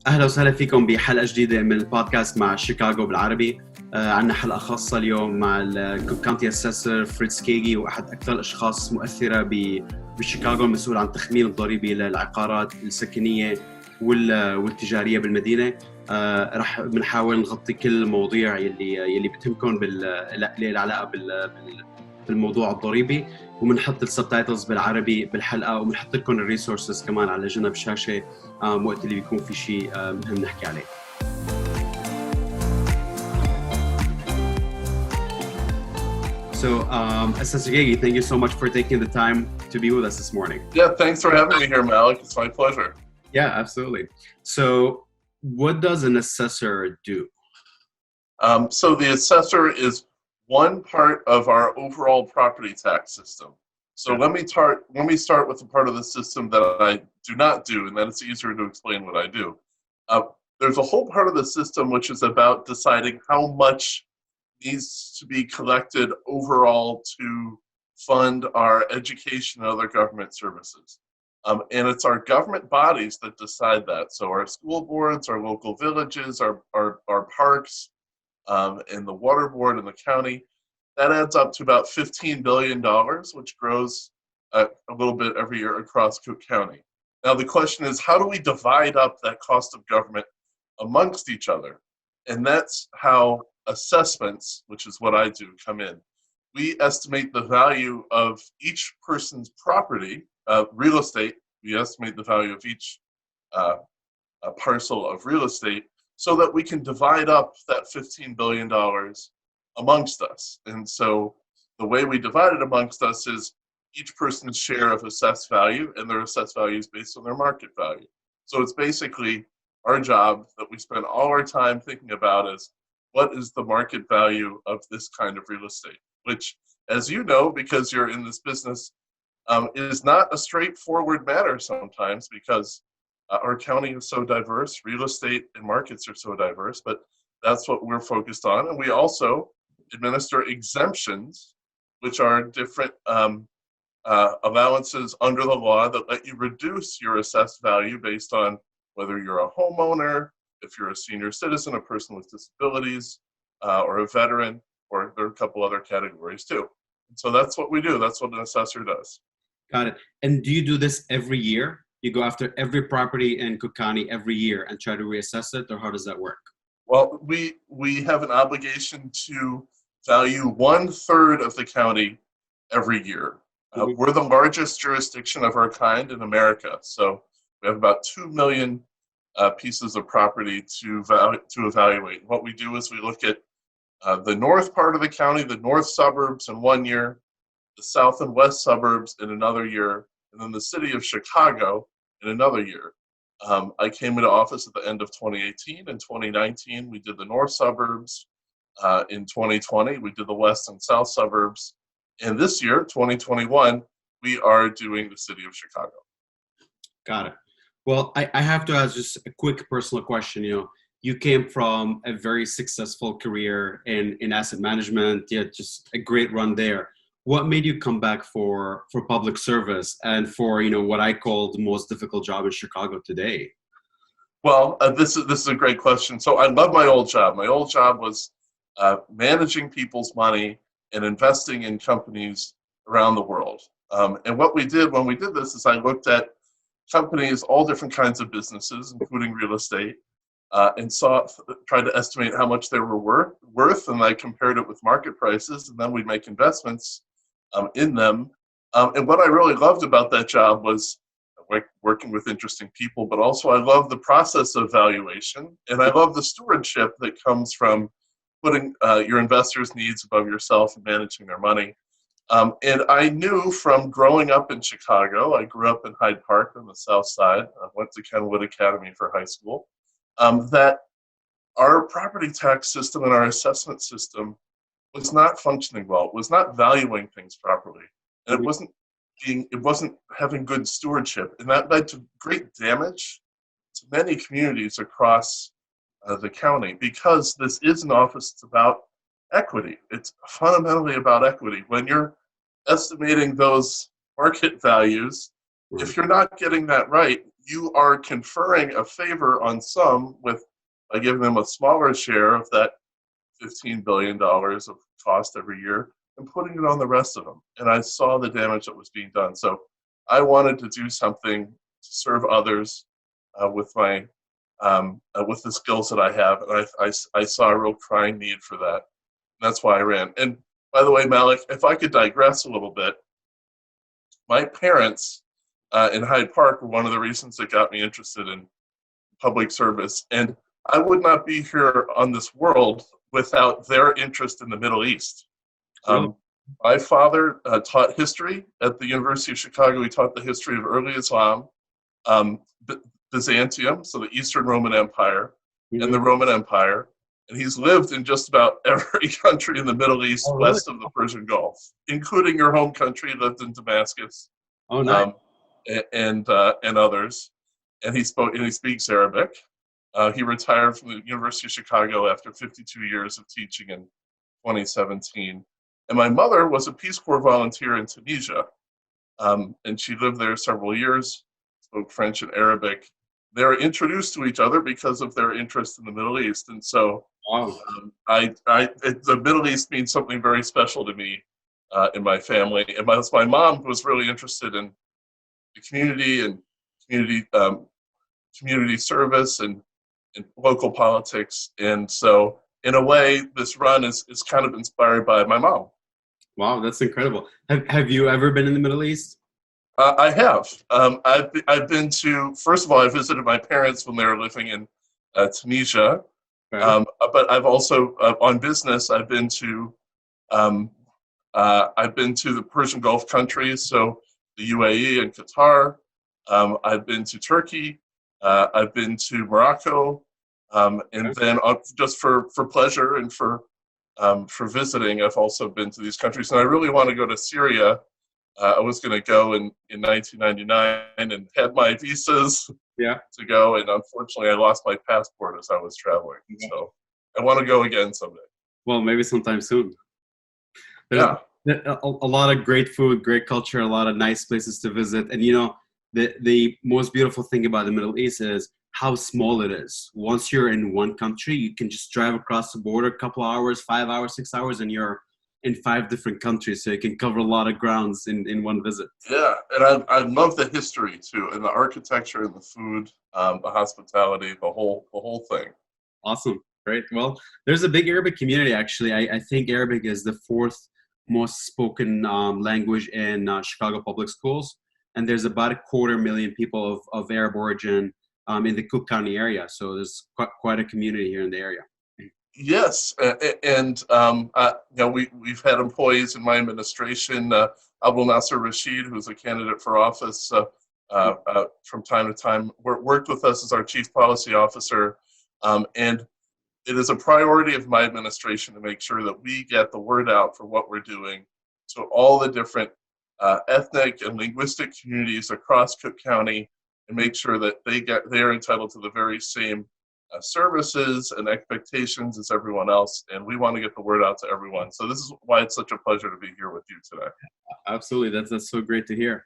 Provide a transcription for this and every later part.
أهلا وسهلا فيكم بحلقة جديدة من البودكاست مع شيكاغو بالعربي. عندنا حلقة خاصة اليوم مع الكوك كاونتي أسيسر فريتز كيجي، وأحد أكثر الأشخاص مؤثرة بشيكاغو، المسؤول عن التخمين الضريبي للعقارات السكنية والتجارية بالمدينة. رح بنحاول نغطي كل المواضيع يلي بتهمكم اللي علاقة بالموضوع الضريبي، وبنحط السبتايتلز بالعربي بالحلقة، وبنحط لكم الريسورسز كمان على جنب الشاشة وقت اللي بيكون في شيء مهم نحكي عليه. So, Assessor Kaegi, thank you so much for taking the time to be with us this morning. Yeah, thanks for having me here, Malik. It's my pleasure. Yeah, absolutely. So, what does an assessor do? So the assessor is one part of our overall property tax system. So let me start with the part of the system that I do not do, and then it's easier to explain what I do. There's a whole part of the system which is about deciding how much needs to be collected overall to fund our education and other government services. And it's our government bodies that decide that. So our school boards, our local villages, our parks, and the water board and the county, that adds up to about $15 billion, which grows a little bit every year across Cook County. Now the question is, how do we divide up that cost of government amongst each other? And that's how assessments, which is what I do, come in. We estimate the value of each person's property, real estate. We estimate the value of each parcel of real estate so that we can divide up that $15 billion amongst us. And so the way we divide it amongst us is each person's share of assessed value, and their assessed value is based on their market value. So it's basically our job that we spend all our time thinking about is, what is the market value of this kind of real estate? Which, as you know, because you're in this business, is not a straightforward matter sometimes, because our county is so diverse, real estate and markets are so diverse, but that's what we're focused on. And we also administer exemptions, which are different allowances under the law that let you reduce your assessed value based on whether you're a homeowner, if you're a senior citizen, a person with disabilities, or a veteran, or there are a couple other categories too. And so that's what we do. That's what an assessor does. Got it. And do you do this every year? You go after every property in Cook County every year and try to reassess it, or how does that work? Well, we have an obligation to value 1/3 of the county every year. We're the largest jurisdiction of our kind in America, so we have about 2 million pieces of property to evaluate. What we do is we look at the north part of the county, the north suburbs in 1 year, the south and west suburbs in another year, and then the city of Chicago in another year. I came into office at the end of 2018. In 2019, we did the north suburbs. In 2020, we did the west and south suburbs. And this year, 2021, we are doing the city of Chicago. Got it. Well, I have to ask just a quick personal question. You came from a very successful career in asset management. You had just a great run there. What made you come back for public service and for what I call the most difficult job in Chicago today? Well, this is a great question. So I love my old job. My old job was managing people's money and investing in companies around the world. And what we did when we did this is I looked at companies, all different kinds of businesses, including real estate, and tried to estimate how much they were worth, and I compared it with market prices, and then we'd make investments in them. And what I really loved about that job was working with interesting people, but also I love the process of valuation, and I love the stewardship that comes from putting your investors' needs above yourself and managing their money. And I knew from growing up in Chicago, I grew up in Hyde Park on the south side, I went to Kenwood Academy for high school, that our property tax system and our assessment system was not functioning well. It was not valuing things properly. And it wasn't having good stewardship. And that led to great damage to many communities across the county, because this is an office that's about equity. It's fundamentally about equity. When you're estimating those market values, if you're not getting that right, you are conferring a favor on some by giving them a smaller share of that $15 billion of cost every year and putting it on the rest of them. And I saw the damage that was being done. So I wanted to do something to serve others with the skills that I have. And I saw a real crying need for that. And that's why I ran. And by the way, Malik, if I could digress a little bit, my parents in Hyde Park were one of the reasons that got me interested in public service. And I would not be here on this world without their interest in the Middle East. My father taught history at the University of Chicago. He taught the history of early Islam, Byzantium, so the Eastern Roman Empire, and the Roman Empire. And he's lived in just about every country in the Middle East, west of the Persian Gulf, including your home country. He lived in Damascus, nice. And others. And he speaks Arabic. He retired from the University of Chicago after 52 years of teaching in 2017. And my mother was a Peace Corps volunteer in Tunisia, and she lived there several years, spoke French and Arabic. They were introduced to each other because of their interest in the Middle East. And so the Middle East means something very special to me in my family. And my mom was really interested in the community and community service and local politics. And so in a way, this run is kind of inspired by my mom. Wow, that's incredible. Have you ever been in the Middle East? I have. I've been to, first of all, I visited my parents when they were living in Tunisia. Okay. But I've also, on business, I've been to the Persian Gulf countries, so the UAE and Qatar. I've been to Turkey. I've been to Morocco. And then just for pleasure and for visiting, I've also been to these countries. And I really want to go to Syria. I was going to go in 1999 and had my visas to go. And unfortunately, I lost my passport as I was traveling. So I want to go again someday. Well, maybe sometime soon. There's a lot of great food, great culture, a lot of nice places to visit. And, the most beautiful thing about the Middle East is how small it is. Once you're in one country, you can just drive across the border a couple hours, 5 hours, 6 hours, and you're in 5 different countries. So you can cover a lot of grounds in one visit. Yeah, and I love the history too, and the architecture and the food, the hospitality, the whole thing. Awesome, great. Well, there's a big Arabic community actually. I think Arabic is the 4th most spoken language in Chicago public schools. And there's about 250,000 people of Arab origin in the Cook County area. So there's quite a community here in the area. Yes, and we've had employees in my administration, Abdul Nasser Rashid, who's a candidate for office from time to time, worked with us as our chief policy officer. And it is a priority of my administration to make sure that we get the word out for what we're doing to all the different ethnic and linguistic communities across Cook County, and make sure that they're entitled to the very same services and expectations as everyone else. And we want to get the word out to everyone. So this is why it's such a pleasure to be here with you today. Absolutely, that's so great to hear.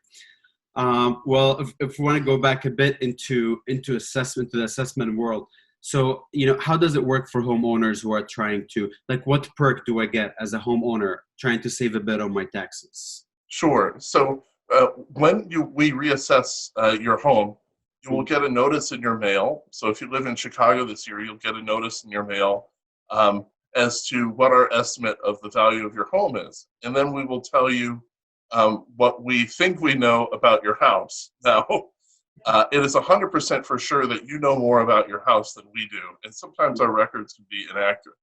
Well, if we want to go back a bit into assessment, to the assessment world. So, how does it work for homeowners who are trying to, what perk do I get as a homeowner trying to save a bit on my taxes? Sure. So when we reassess your home, you will get a notice in your mail. So if you live in Chicago this year, you'll get a notice in your mail as to what our estimate of the value of your home is. And then we will tell you what we think we know about your house. Now, it is 100% for sure that you know more about your house than we do. And sometimes our records can be inaccurate.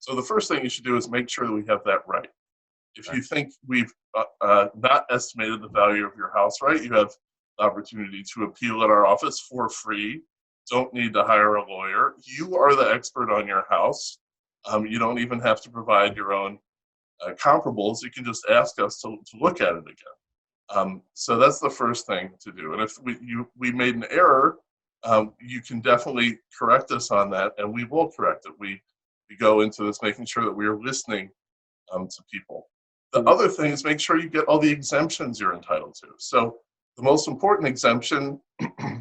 So the first thing you should do is make sure that we have that right. If you think we've not estimated the value of your house right, you have the opportunity to appeal at our office for free. Don't need to hire a lawyer. You are the expert on your house. You don't even have to provide your own comparables. You can just ask us to look at it again. So that's the first thing to do. And if we made an error, you can definitely correct us on that, and we will correct it. We go into this making sure that we are listening to people. The other thing is make sure you get all the exemptions you're entitled to. So the most important exemption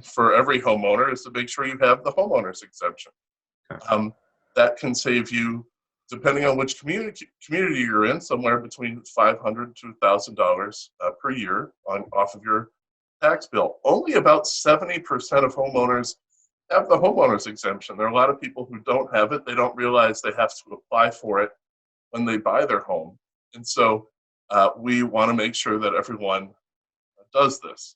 for every homeowner is to make sure you have the homeowners exemption. Okay. That can save you, depending on which community you're in, somewhere between $500 to $1,000 per year off of your tax bill. Only about 70% of homeowners have the homeowners exemption. There are a lot of people who don't have it. They don't realize they have to apply for it when they buy their home. And so we want to make sure that everyone does this.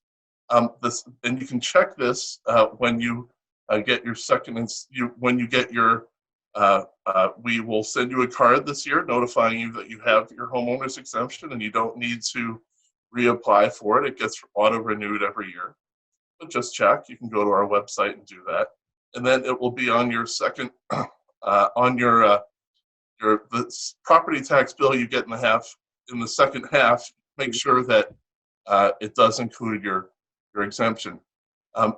And you can check this when you get your when you get your, we will send you a card this year notifying you that you have your homeowner's exemption and you don't need to reapply for it. It gets auto-renewed every year. But just check. You can go to our website and do that. And then it will be on your second, on your the property tax bill you get in the second half. Make sure that it does include your exemption.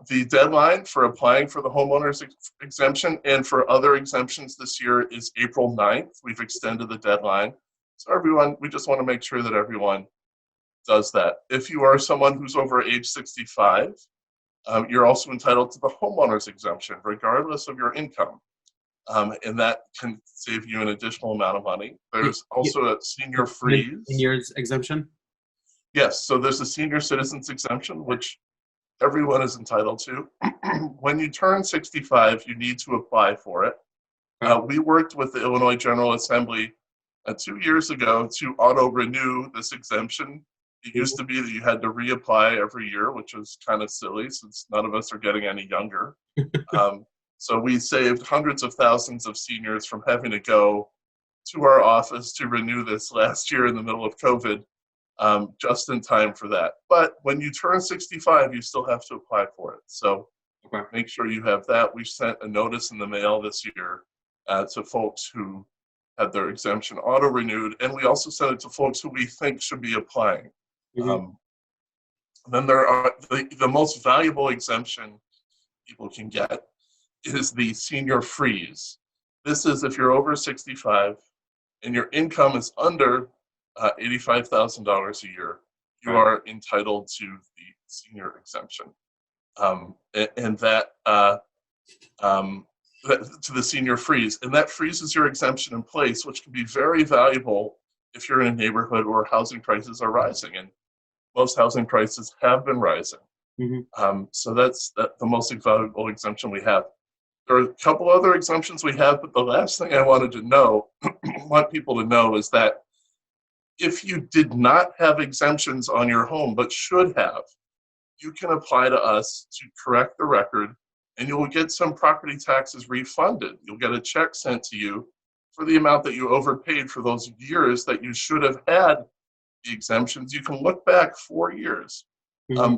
The deadline for applying for the homeowner's exemption and for other exemptions this year is April 9th. We've extended the deadline. So everyone, we just want to make sure that everyone does that. If you are someone who's over age 65, you're also entitled to the homeowner's exemption, regardless of your income. And that can save you an additional amount of money. There's also a senior freeze. Seniors exemption? Yes, so there's a senior citizens exemption, which everyone is entitled to. When you turn 65, you need to apply for it. We worked with the Illinois General Assembly 2 years ago to auto-renew this exemption. It used to be that you had to reapply every year, which was kind of silly since none of us are getting any younger. So we saved hundreds of thousands of seniors from having to go to our office to renew this last year in the middle of COVID, just in time for that. But when you turn 65, you still have to apply for it. So make sure you have that. We sent a notice in the mail this year to folks who had their exemption auto-renewed, and we also sent it to folks who we think should be applying. Then there are the most valuable exemption people can get is the senior freeze. This is if you're over 65 and your income is under $85,000 a year, you are entitled to the senior exemption, and that to the senior freeze, and that freezes your exemption in place, which can be very valuable if you're in a neighborhood where housing prices are rising, and most housing prices have been rising. So that's the most valuable exemption we have. There are a couple other exemptions we have, but the last thing I wanted to want people to know is that if you did not have exemptions on your home but should have, you can apply to us to correct the record, and you will get some property taxes refunded. You'll get a check sent to you for the amount that you overpaid for those years that you should have had the exemptions. You can look back 4 years.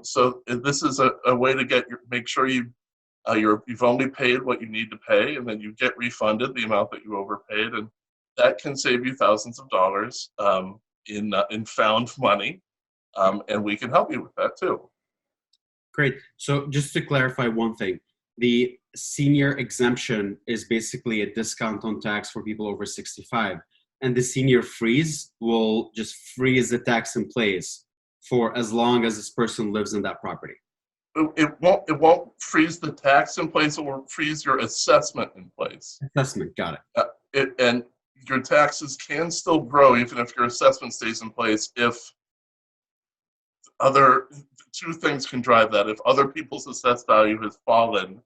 So this is a way to make sure you've only paid what you need to pay, and then you get refunded the amount that you overpaid, and that can save you thousands of dollars in found money, and we can help you with that too. Great. So just to clarify one thing, the senior exemption is basically a discount on tax for people over 65, and the senior freeze will just freeze the tax in place for as long as this person lives in that property. It won't freeze the tax in place. It will freeze your assessment in place. Assessment, got it. And your taxes can still grow even if your assessment stays in place. If two things can drive that. If other people's assessed value has fallen,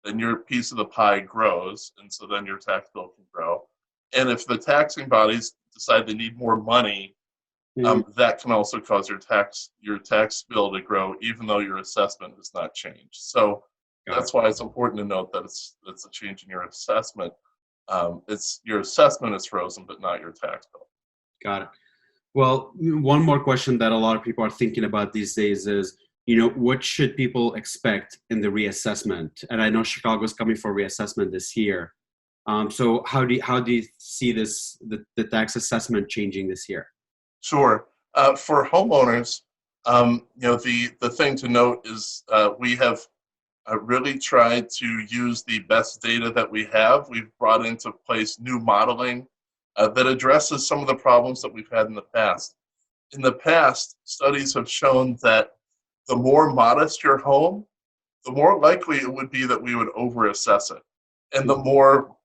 then your piece of the pie grows, and so then your tax bill can grow. And if the taxing bodies decide they need more money, that can also cause your tax bill to grow, even though your assessment has not changed. So that's why it's important to note that it's a change in your assessment. It's your assessment is frozen, but not your tax bill. Got it. Well, one more question that a lot of people are thinking about these days is, what should people expect in the reassessment? And I know Chicago is coming for reassessment this year. So how do you see the tax assessment changing this year? Sure. For homeowners, the thing to note is we have really tried to use the best data that we have. We've brought into place new modeling that addresses some of the problems that we've had in the past. In the past, studies have shown that the more modest your home, the more likely it would be that we would over-assess it. And the more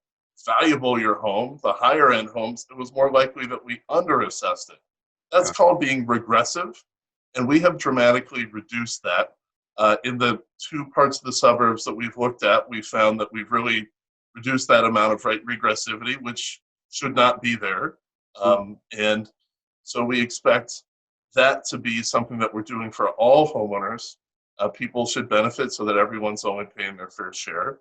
valuable your home, the higher end homes, it was more likely that we under-assessed it. That's called being regressive, and we have dramatically reduced that. In the two parts of the suburbs that we've looked at, we found that we've really reduced that amount of regressivity, which should not be there. And so we expect that to be something that we're doing for all homeowners. People should benefit so that everyone's only paying their fair share.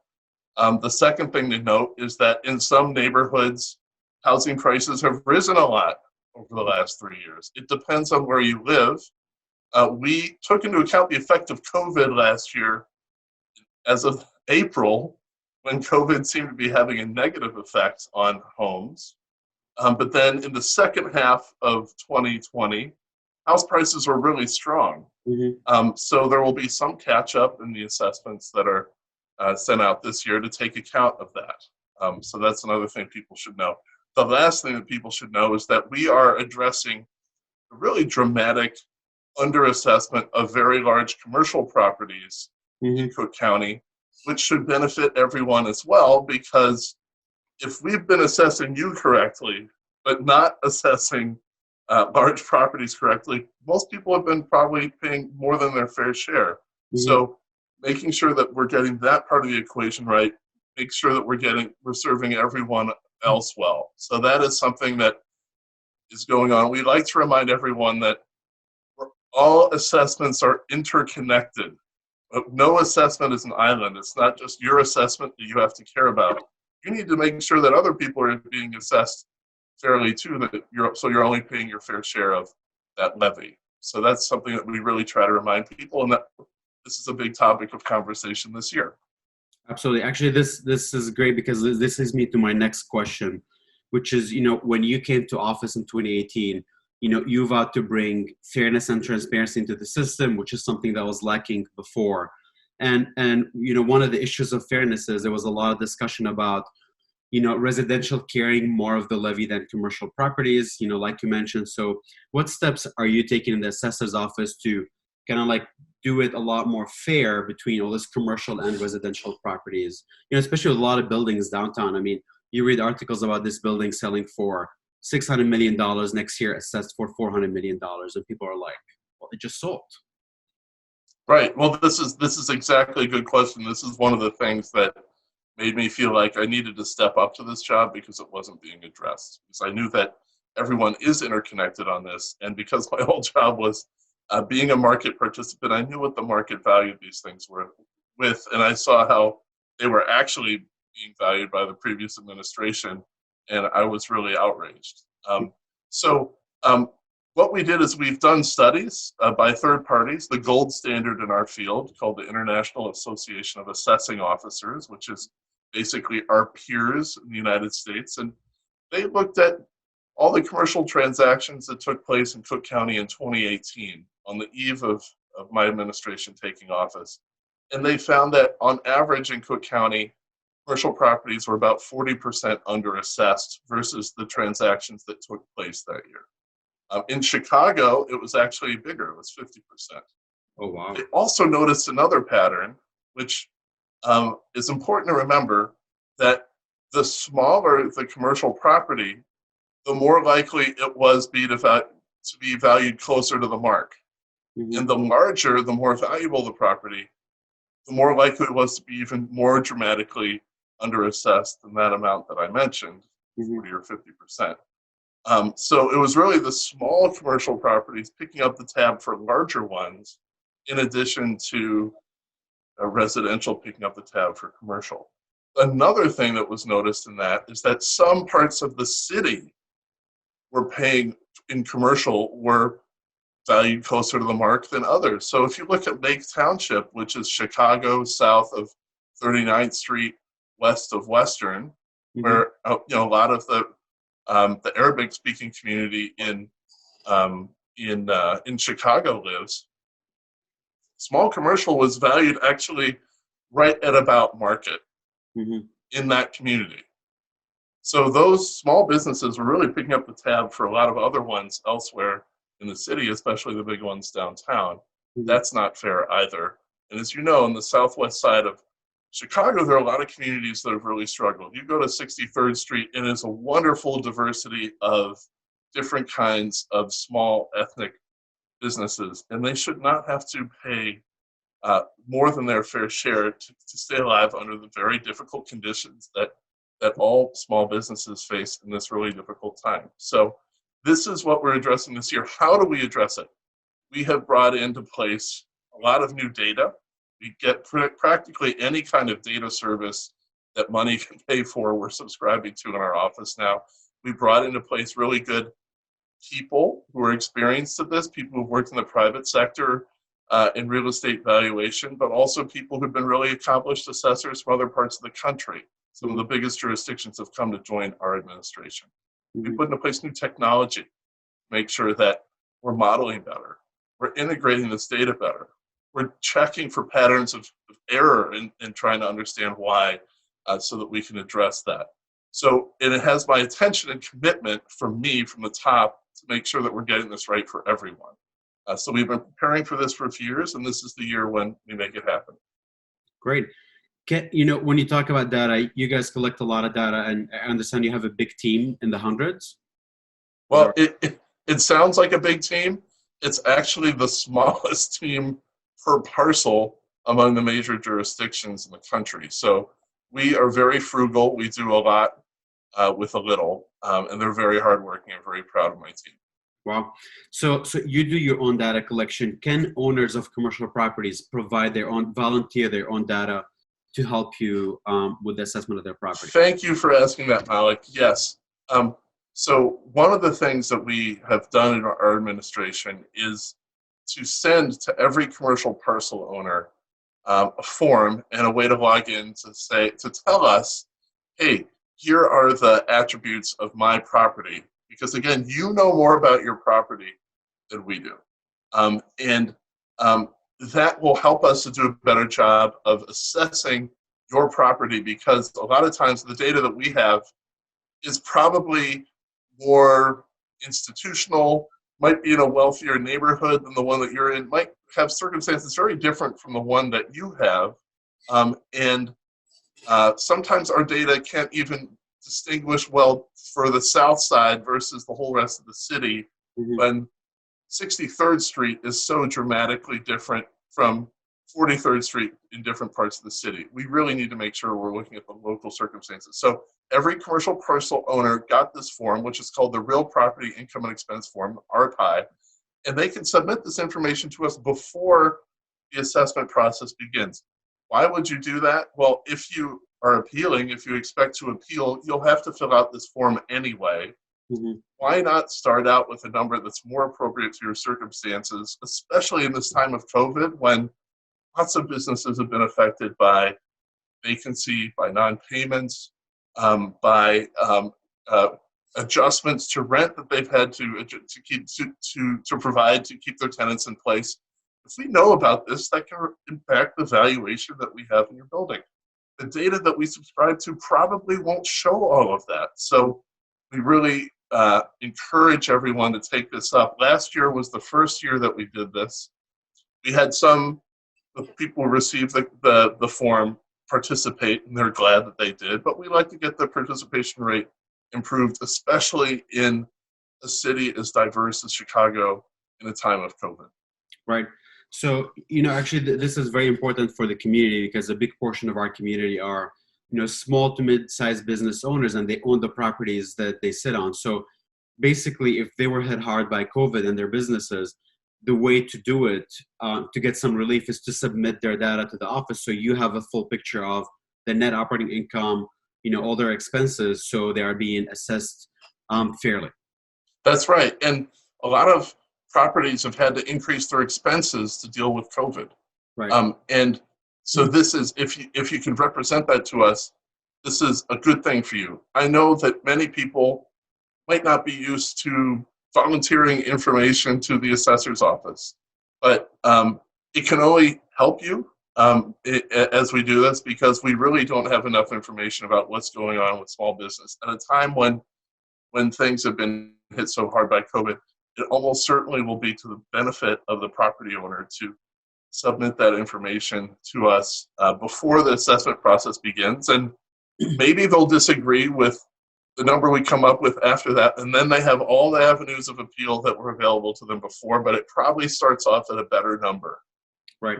The second thing to note is that in some neighborhoods, housing prices have risen a lot over the last 3 years. It depends on where you live. We took into account the effect of COVID last year as of April, when COVID seemed to be having a negative effect on homes. But then in the second half of 2020, house prices were really strong. So there will be some catch up in the assessments that are sent out this year to take account of that. So that's another thing people should know. The last thing that people should know is that we are addressing a really dramatic underassessment of very large commercial properties in Cook County, which should benefit everyone as well, because if we've been assessing you correctly, but not assessing large properties correctly, most people have been probably paying more than their fair share. So making sure that we're getting that part of the equation right, make sure that we're serving everyone else well. So that is something that is going on. We like to remind everyone that all assessments are interconnected. No assessment is an island. It's not just your assessment that you have to care about. You need to make sure that other people are being assessed fairly too, so you're only paying your fair share of that levy. So that's something that we really try to remind people, and that this is a big topic of conversation this year. Absolutely. Actually, this is great, because this leads me to my next question, which is, when you came to office in 2018, you vowed to bring fairness and transparency into the system, which is something that was lacking before. And one of the issues of fairness is there was a lot of discussion about, residential carrying more of the levy than commercial properties, like you mentioned. So what steps are you taking in the assessor's office to kind of do it a lot more fair between all this commercial and residential properties, especially with a lot of buildings downtown? I mean, you read articles about this building selling for $600 million next year, assessed for $400 million, and people are like, well, it just sold. Right. Well, this is exactly a good question. This is one of the things that made me feel like I needed to step up to this job, because it wasn't being addressed. Because I knew that everyone is interconnected on this, and because my whole job was being a market participant, I knew what the market valued these things were with, and I saw how they were actually being valued by the previous administration, and I was really outraged. What we did is we've done studies by third parties, the gold standard in our field, called the International Association of Assessing Officers, which is basically our peers in the United States. And they looked at all the commercial transactions that took place in Cook County in 2018, on the eve of my administration taking office. And they found that on average in Cook County, commercial properties were about 40% underassessed versus the transactions that took place that year. In Chicago, it was actually bigger. It was 50%. Oh, wow. They also noticed another pattern, which is important to remember, that the smaller the commercial property, the more likely it was to be valued closer to the mark. And the larger, the more valuable the property, the more likely it was to be even more dramatically underassessed than that amount that I mentioned, 40 or 50%. So it was really the small commercial properties picking up the tab for larger ones, in addition to residential picking up the tab for commercial. Another thing that was noticed in that is that some parts of the city were paying in commercial were valued closer to the mark than others. So if you look at Lake Township, which is Chicago south of 39th Street, west of Western, where a lot of the Arabic-speaking community in Chicago lives, small commercial was valued actually right at about market in that community. So those small businesses were really picking up the tab for a lot of other ones elsewhere in the city, especially the big ones downtown. That's not fair either. And as you know, on the southwest side of Chicago, there are a lot of communities that have really struggled. You go to 63rd Street, and it's a wonderful diversity of different kinds of small ethnic businesses, and they should not have to pay more than their fair share to stay alive under the very difficult conditions that all small businesses face in this really difficult time. So this is what we're addressing this year. How do we address it? We have brought into place a lot of new data. We get practically any kind of data service that money can pay for, we're subscribing to in our office now. We brought into place really good people who are experienced at this, people who've worked in the private sector in real estate valuation, but also people who've been really accomplished assessors from other parts of the country. Some of the biggest jurisdictions have come to join our administration. We put into place new technology to make sure that we're modeling better. We're integrating this data better. We're checking for patterns of error and trying to understand why so that we can address that. So, and it has my attention and commitment from me, from the top, to make sure that we're getting this right for everyone. So we've been preparing for this for a few years, and this is the year when we make it happen. Great. When you talk about data, you guys collect a lot of data, and I understand you have a big team in the hundreds. Well, it sounds like a big team. It's actually the smallest team per parcel among the major jurisdictions in the country. So we are very frugal. We do a lot with a little, and they're very hardworking. I'm very proud of my team. Wow. So you do your own data collection. Can owners of commercial properties provide volunteer their own data to help you with the assessment of their property? Thank you for asking that, Malik. Yes. So one of the things that we have done in our administration is to send to every commercial parcel owner a form and a way to log in to tell us, hey, here are the attributes of my property. Because again, you know more about your property than we do. That will help us to do a better job of assessing your property, because a lot of times the data that we have is probably more institutional, might be in a wealthier neighborhood than the one that you're in, might have circumstances very different from the one that you have. Sometimes our data can't even distinguish well for the south side versus the whole rest of the city, when 63rd Street is so dramatically different from 43rd Street in different parts of the city. We really need to make sure we're looking at the local circumstances. So every commercial parcel owner got this form, which is called the Real Property Income and Expense Form, RPI, and they can submit this information to us before the assessment process begins. Why would you do that? Well, if you are appealing, if you expect to appeal, you'll have to fill out this form anyway. Why not start out with a number that's more appropriate to your circumstances, especially in this time of COVID, when lots of businesses have been affected by vacancy, by non-payments, by adjustments to rent that they've had to provide to keep their tenants in place. If we know about this, that can impact the valuation that we have in your building. The data that we subscribe to probably won't show all of that. So we really encourage everyone to take this up. Last year was the first year that we did this. We had some people who received the form participate, and they're glad that they did, but we like to get the participation rate improved, especially in a city as diverse as Chicago in a time of COVID. Right. So, actually, this is very important for the community, because a big portion of our community are, small to mid-sized business owners, and they own the properties that they sit on. So basically, if they were hit hard by COVID in their businesses, the way to do it, to get some relief, is to submit their data to the office, so you have a full picture of the net operating income, all their expenses, so they are being assessed fairly. That's right. And a lot of properties have had to increase their expenses to deal with COVID. Right. And so this is, if you can represent that to us, this is a good thing for you. I know that many people might not be used to volunteering information to the assessor's office, but it can only help you as we do this, because we really don't have enough information about what's going on with small business at a time when things have been hit so hard by COVID. It almost certainly will be to the benefit of the property owner to submit that information to us before the assessment process begins. And maybe they'll disagree with the number we come up with after that, and then they have all the avenues of appeal that were available to them before, but it probably starts off at a better number. Right.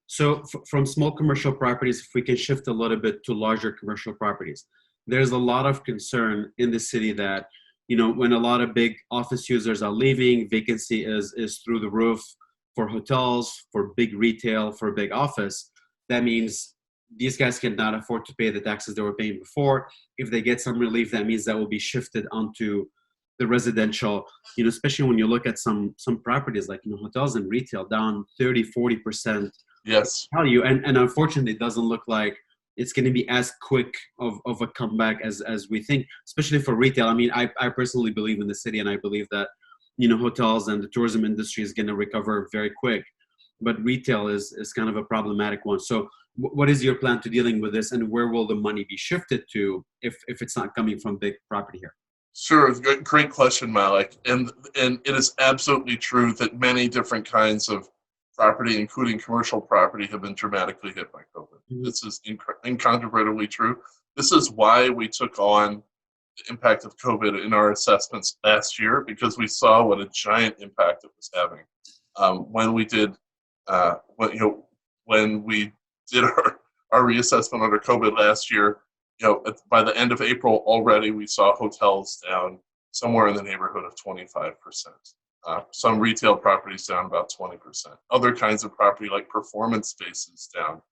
So from small commercial properties, if we can shift a little bit to larger commercial properties, there's a lot of concern in the city that, when a lot of big office users are leaving, vacancy is through the roof for hotels, for big retail, for big office. That means these guys cannot afford to pay the taxes they were paying before. If they get some relief, that means that will be shifted onto the residential, especially when you look at some properties like hotels and retail down 30-40% Yes. value, and unfortunately it doesn't look like it's going to be as quick of a comeback as we think, especially for retail. I mean, I personally believe in the city, and I believe that hotels and the tourism industry is going to recover very quick, but retail is kind of a problematic one. So what is your plan to dealing with this, and where will the money be shifted to if it's not coming from big property here? Sure, great question, Malik. And it is absolutely true that many different kinds of property, including commercial property, have been dramatically hit by COVID. Mm-hmm. This is incontrovertibly true. This is why we took on the impact of COVID in our assessments last year, because we saw what a giant impact it was having. When we did our reassessment under COVID last year, by the end of April already, we saw hotels down somewhere in the neighborhood of 25%. Some retail properties down about 20%. Other kinds of property like performance spaces down,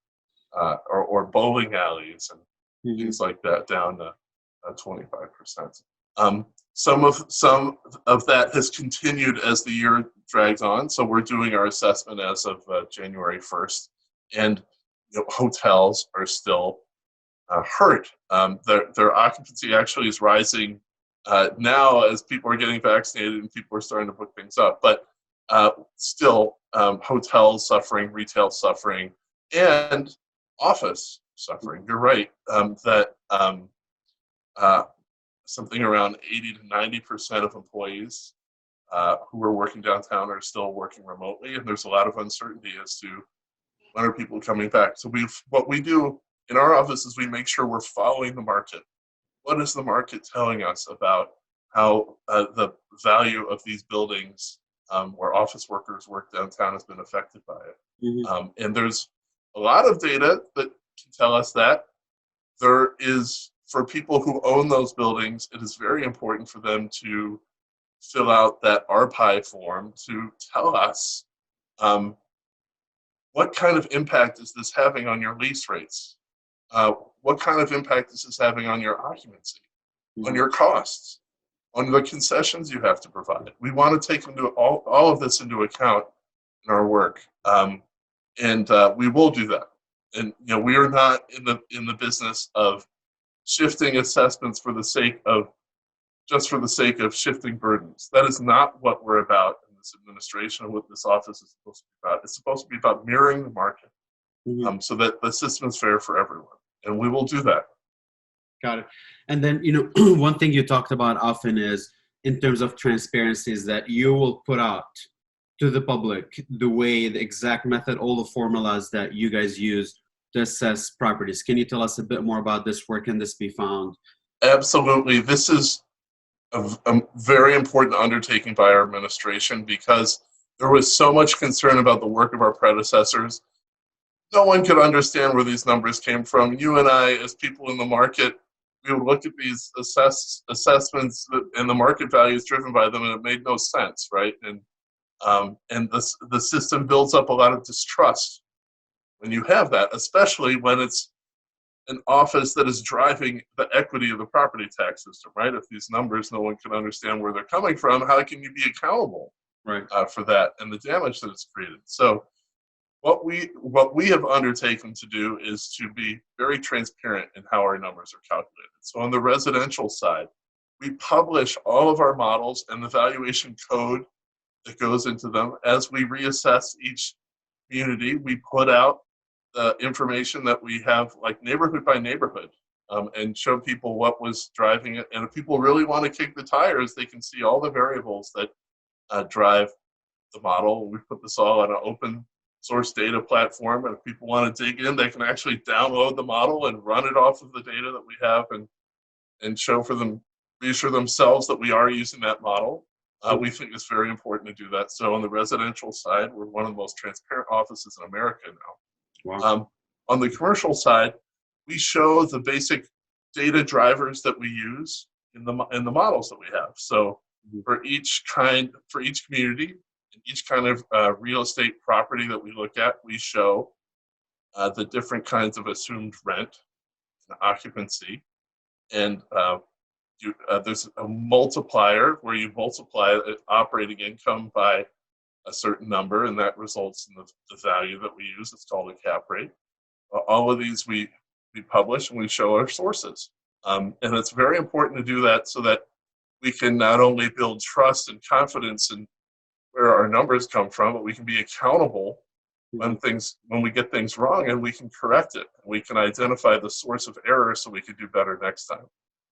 or bowling alleys and things like that down 25%. Some of that has continued as the year drags on. So we're doing our assessment as of January 1st, and hotels are still hurt. Their occupancy actually is rising now as people are getting vaccinated and people are starting to book things up. But still, hotels suffering, retail suffering, and office suffering. You're right that something around 80 to 90% of employees who are working downtown are still working remotely, and there's a lot of uncertainty as to when are people coming back. So what we do in our office is we make sure we're following the market. What is the market telling us about how the value of these buildings where office workers work downtown has been affected by it? Mm-hmm. And there's a lot of data that can tell us that. There is, for people who own those buildings, it is very important for them to fill out that RPI form to tell us what kind of impact is this having on your lease rates? What kind of impact is this having on your occupancy, on your costs, on the concessions you have to provide? We want to take all of this into account in our work, and we will do that. And we are not in the business of shifting assessments for the sake of shifting burdens. That is not what we're about in this administration, or what this office is supposed to be about. It's supposed to be about mirroring the market, so that the system is fair for everyone. And we will do that. Got it. And then, one thing you talked about often is, in terms of transparency, is that you will put out to the public the exact method, all the formulas that you guys use to assess properties. Can you tell us a bit more about this? Where can this be found? Absolutely. This is a very important undertaking by our administration, because there was so much concern about the work of our predecessors. No one could understand where these numbers came from. You and I, as people in the market, we would look at these assessments and the market values driven by them, and it made no sense, right? And the system builds up a lot of distrust when you have that, especially when it's an office that is driving the equity of the property tax system, right? If these numbers, no one can understand where they're coming from, how can you be accountable for that and the damage that it's created? So what we have undertaken to do is to be very transparent in how our numbers are calculated. So on the residential side, we publish all of our models and the valuation code that goes into them. As we reassess each community, we put out the information that we have, like neighborhood by neighborhood, and show people what was driving it. And if people really want to kick the tires, they can see all the variables that drive the model. We put this all on an open source data platform. And if people want to dig in, they can actually download the model and run it off of the data that we have and show for them, reassure themselves that we are using that model. We think it's very important to do that. So on the residential side, we're one of the most transparent offices in America now. Wow. On the commercial side, we show the basic data drivers that we use in the models that we have. So for each community, and each kind of real estate property that we look at, we show the different kinds of assumed rent and occupancy. And there's a multiplier where you multiply operating income by a certain number, and that results in the value that we use. It's called a cap rate. All of these we publish and we show our sources. And it's very important to do that so that we can not only build trust and confidence in where our numbers come from, but we can be accountable when we get things wrong, and we can correct it. We can identify the source of error so we can do better next time.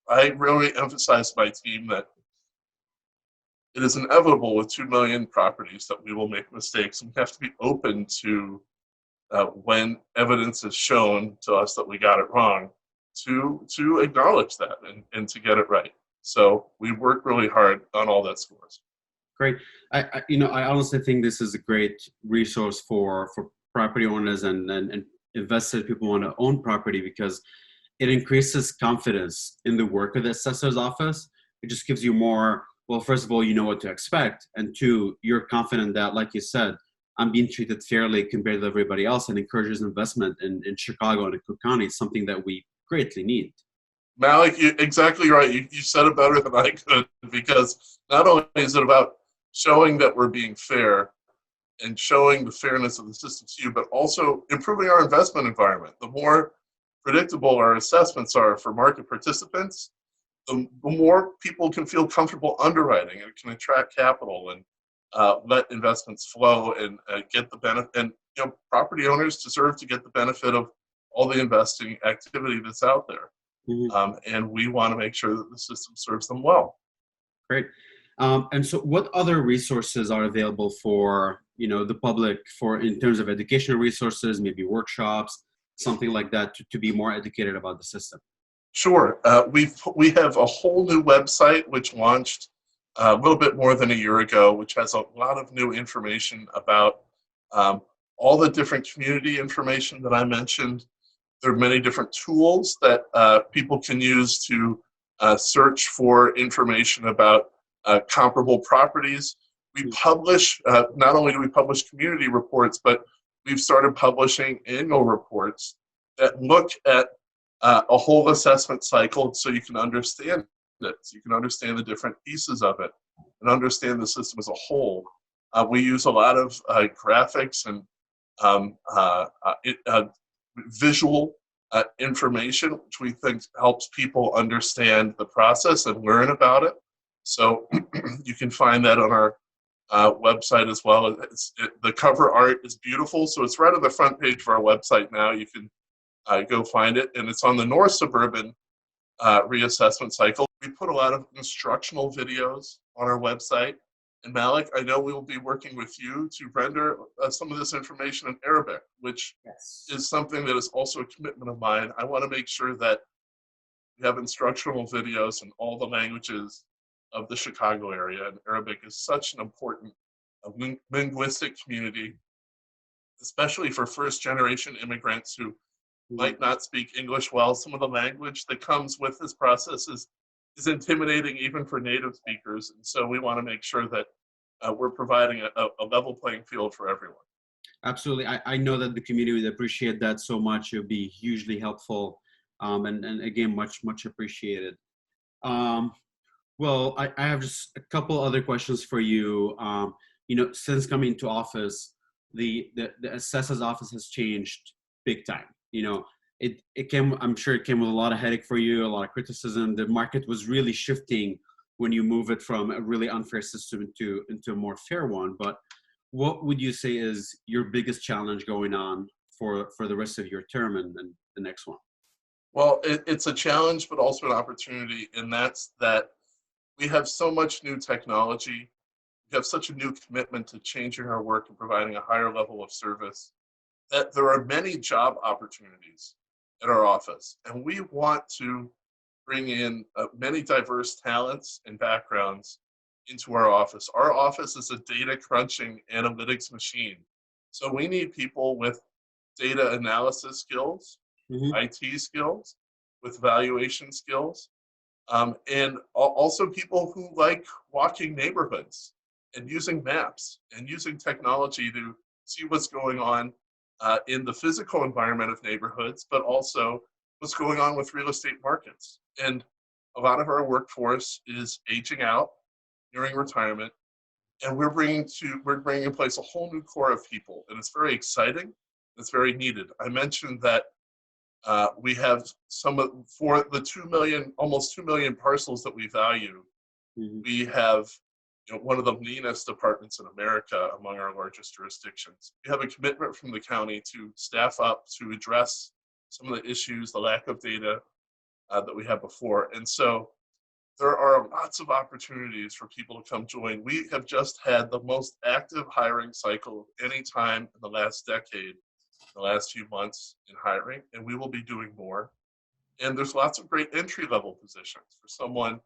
I really emphasize to my team that it is inevitable with 2 million properties that we will make mistakes, and we have to be open to when evidence is shown to us that we got it wrong, to acknowledge that and to get it right. So we work really hard on all that scores. Great. I honestly think this is a great resource for property owners and investors, people who want to own property, because it increases confidence in the work of the assessor's office. It just gives you more, well, first of all, you know what to expect. And two, you're confident that, like you said, I'm being treated fairly compared to everybody else, and encourages investment in Chicago and in Cook County, something that we greatly need. Malik, you're exactly right. You said it better than I could, because not only is it about showing that we're being fair and showing the fairness of the system to you, but also improving our investment environment. The more predictable our assessments are for market participants, the more people can feel comfortable underwriting, and it can attract capital and let investments flow and get the benefit. And property owners deserve to get the benefit of all the investing activity that's out there. And we want to make sure that the system serves them well. Great. And so what other resources are available for the public in terms of educational resources, maybe workshops, something like that, to be more educated about the system? Sure. We have a whole new website which launched a little bit more than a year ago, which has a lot of new information about all the different community information that I mentioned. There are many different tools that people can use to search for information about comparable properties. We publish, not only do we publish community reports, but we've started publishing annual reports that look at a whole assessment cycle, so you can understand it, so you can understand the different pieces of it and understand the system as a whole. We use a lot of graphics and visual information, which we think helps people understand the process and learn about it. So you can find that on our website as well. The cover art is beautiful, so it's right on the front page of our website now. You can go find it, and it's on the North Suburban reassessment cycle. We put a lot of instructional videos on our website. And Malik, I know we will be working with you to render some of this information in Arabic, which is something that is also a commitment of mine. I want to make sure that we have instructional videos in all the languages of the Chicago area, and Arabic is such an important linguistic community, especially for first-generation immigrants who might not speak English well. Some of the language that comes with this process is intimidating even for native speakers, and so we want to make sure that we're providing a level playing field for everyone. Absolutely. I know that the community would appreciate that so much. It would be hugely helpful, and again, much appreciated. Well, I have just a couple other questions for you. Since coming to office, the assessor's office has changed big time. I'm sure it came with a lot of headache for you, a lot of criticism. The market was really shifting when you move it from a really unfair system into a more fair one. But what would you say is your biggest challenge going on for the rest of your term and the next one? Well, it's a challenge, but also an opportunity, and that's that we have so much new technology we have such a new commitment to changing our work and providing a higher level of service that there are many job opportunities at our office. And we want to bring in many diverse talents and backgrounds into our office. Our office is a data crunching analytics machine. So we need people with data analysis skills, IT skills, with valuation skills, and also people who like walking neighborhoods and using maps and using technology to see what's going on in the physical environment of neighborhoods, but also what's going on with real estate markets. And a lot of our workforce is aging out, nearing retirement, and we're bringing in place a whole new core of people, and it's very exciting. It's very needed. I mentioned that we have for the almost 2 million parcels that we value. We have one of the leanest departments in America among our largest jurisdictions. We have a commitment from the county to staff up to address some of the issues, the lack of data that we had before. And so there are lots of opportunities for people to come join. We have just had the most active hiring cycle of any time in the last decade, the last few months in hiring, and we will be doing more. And there's lots of great entry-level positions for someone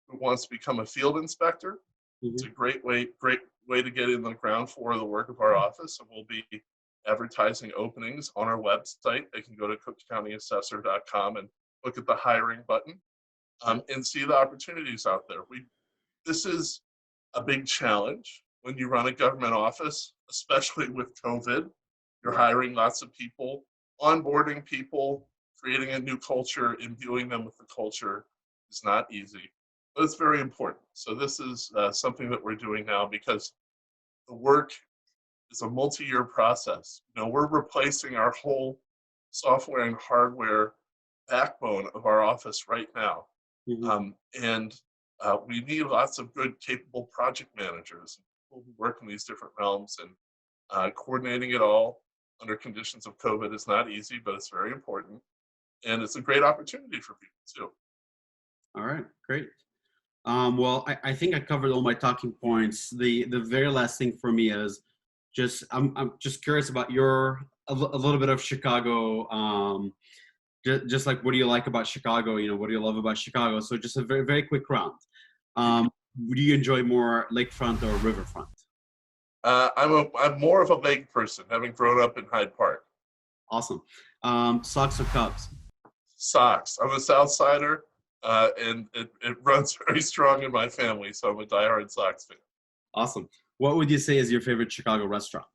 who wants to become a field inspector. It's a great way to get in the ground floor of the work of our office, and we'll be advertising openings on our website. They can go to cookcountyassessor.com and look at the hiring button and see the opportunities out there. This is a big challenge when you run a government office, especially with COVID. You're hiring lots of people, onboarding people, creating a new culture, imbuing them with the culture is not easy, but it's very important. So this is something that we're doing now because the work is a multi-year process. We're replacing our whole software and hardware backbone of our office right now. And we need lots of good, capable project managers, people who work in these different realms, and coordinating it all under conditions of COVID is not easy, but it's very important. And it's a great opportunity for people too. All right, great. Well, I think I covered all my talking points. The very last thing for me is I'm just curious about a little bit of Chicago. Just like, what do you like about Chicago? What do you love about Chicago? So just a very, very quick round. Do you enjoy more lakefront or riverfront? I'm more of a lake person, having grown up in Hyde Park. Awesome. Sox or Cubs? Sox. I'm a South Sider, and it runs very strong in my family, so I'm a diehard Sox fan. Awesome. What would you say is your favorite Chicago restaurant?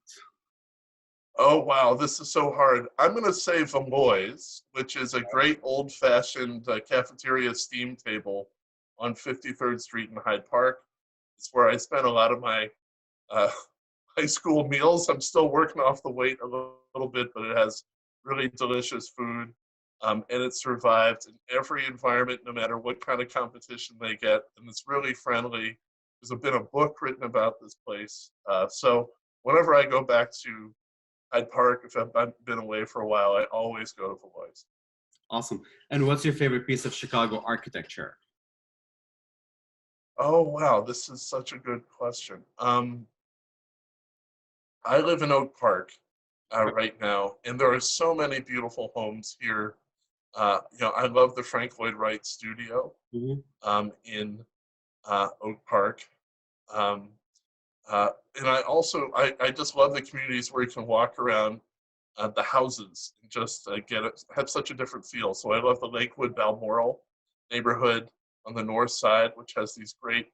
Oh, wow, this is so hard. I'm going to say Valois, which is a great old-fashioned cafeteria steam table on 53rd Street in Hyde Park. It's where I spent a lot of my high school meals. I'm still working off the weight a little bit, but it has really delicious food, and it survived in every environment, no matter what kind of competition they get, and it's really friendly. There's been a book written about this place, so whenever I go back to Hyde Park, if I've been away for a while, I always go to Valois. Awesome. And what's your favorite piece of Chicago architecture? Oh, wow, this is such a good question. I live in Oak Park right now, and there are so many beautiful homes here. I love the Frank Lloyd Wright studio in Oak Park. And I just love the communities where you can walk around the houses and just have such a different feel. So I love the Lakewood Balmoral neighborhood on the north side, which has these great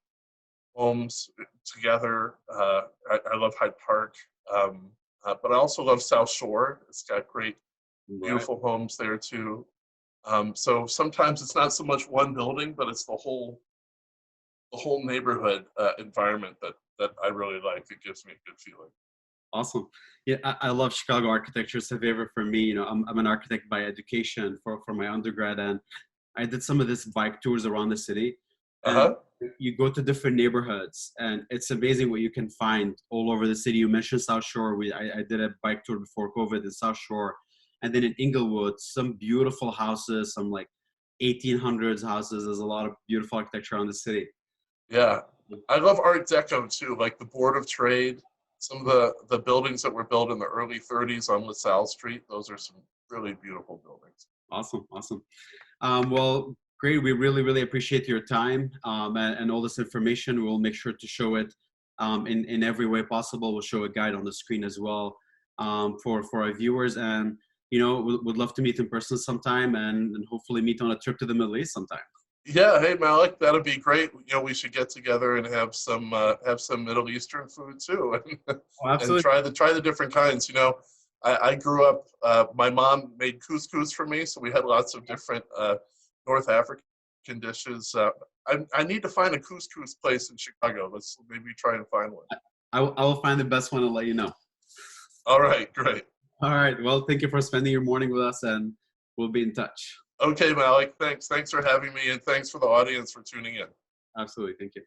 homes together. I love Hyde Park, but I also love South Shore. It's got great, beautiful homes there too. So sometimes it's not so much one building, but it's the whole neighborhood environment that I really like. It gives me a good feeling. Awesome. Yeah, I love Chicago architecture. It's a favorite for me. I'm an architect by education for my undergrad, and I did some of this bike tours around the city. And you go to different neighborhoods, and it's amazing what you can find all over the city. You mentioned South Shore. I did a bike tour before COVID in South Shore, and then in Inglewood, some beautiful houses, some like 1800s houses. There's a lot of beautiful architecture around the city. Yeah, I love Art Deco too, like the Board of Trade. Some of the buildings that were built in the early 30s on LaSalle Street. Those are some really beautiful buildings. Awesome, awesome. Well, great. We really appreciate your time and all this information. We'll make sure to show it in every way possible. We'll show a guide on the screen as well for our viewers. And, you know, we'd love to meet in person sometime and hopefully meet on a trip to the Middle East sometime. Yeah, hey Malik, that'd be great. You know, we should get together and have some Middle Eastern food too, and, Oh, absolutely. and try the different kinds. You know, I grew up. My mom made couscous for me, so we had lots of different North African dishes. I need to find a couscous place in Chicago. Let's maybe try and find one. I will find the best one and let you know. All right, great. All right. Well, thank you for spending your morning with us, and we'll be in touch. Okay, Malik. Thanks for having me, and thanks for the audience for tuning in. Absolutely. Thank you.